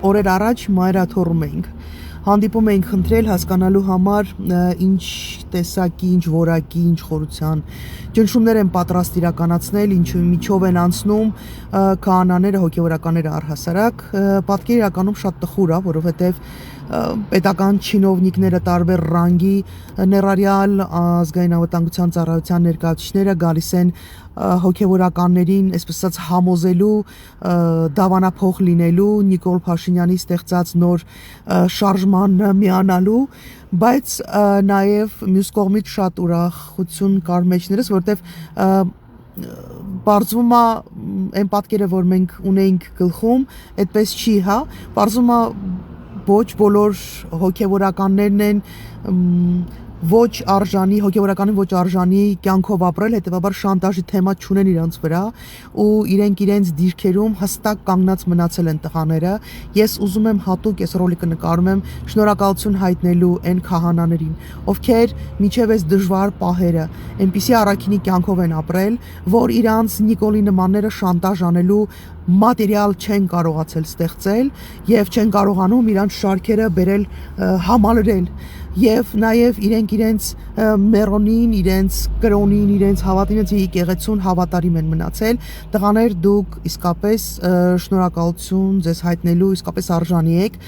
օրեր առաջ մայրաթոռում էինք։ Հանդիպում էինք խնդրել հասկանալու համար ինչ տեսակի, ինչ որակի, ինչ խորության ճնշումներ են պատրաստ իրականացնել, ինչու միջով են անցնում քահանաները, հոգևորականները առհասարակ։ Պատկերը իրականում շատ տխուր է, որովհետև պետական չինովնիկները տարբեր ռանգի ներառյալ ազգային անվտանգության ծառայության ներկայացուցիչները գալիս են հոգևորականներին, այսպես ասած, համոզելու, դավանափոխ լինելու, Նիկոլ Փաշինյանի ստեղծած նոր շարժման միանալու, բայց նաև մյուս կողմից շատ ուրախություն կար մեջներս, որովհետև բարձվում է այն պատկերը, որ մենք ունեինք գլխում, այդպես չի, հա, բարձվում է ոչ բոլոր հոգևորականներն են ոչ արժանի, հոգևորականին ոչ արժանի կյանքով ապրել, հետևաբար շանտաժի թեմա չունեն իրանց վրա ու իրենք իրենց դիրքերում հստակ կանգնած մնացել են տղաները։ Ես ուզում եմ հատուկ, ես ռոլիկը նկարում եմ շնորհակալություն հայտնելու այն քահանաներին, ովքեր միջև այս դժվար պահերը այնպիսի առաքինի կյանքով են ապրել, որ իրանց Նիկոլի նմանները շանտաժ անելու մատերիալ չեն կարողացել ստեղծել եւ չեն կարողանում իրանց շարքերը բերել համալրել եւ նաեւ իրենց մերոնին, իրենց կրոնին, իրենց հավատին, իրենց եկեղեցուն հավատարիմ են մնացել։ Տղաներ, դուք իսկապես շնորհակալություն ձեզ հայտնելու, իսկապես արժանի եք,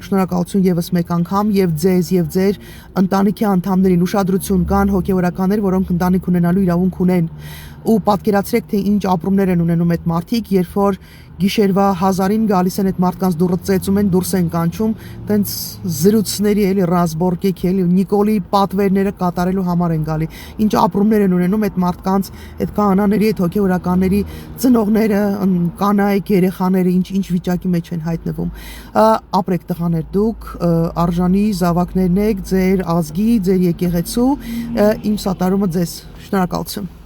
շնորհակալություն եւս մեկ անգամ եւ ձեզ եւ ձեր ընտանիքի անդամներին, ուշադրություն, կան հոգևորականներ, որոնք ընտանիք ունենալու իրավունք ունեն ու պատկերացրեք, թե ինչ ապրումներ են ունենում այդ մարդիկ, երբ որ գիշերվա 1000-ին գալիս են այդ մարդկանց դուռը ծեծում են, դուրս են կանչում, տենց զրուցների էլի ռազմորկեք էլի Նիկոլի պատվերները կատարելու համար են գալի։ Ինչ ապրումներ են ունենում այդ մարդկանց, այդ քահանաների, այդ հոգևորականների ծնողները, կանայք, երեխաները, ինչ վիճակի մեջ են հայտնվում։ Ապրեք տղաներ, դուք արժանի զավակներն եք ձեր ազգի, ձեր եկեղեցու, իմ սատարումը ձեզ։ Շնորհակալություն։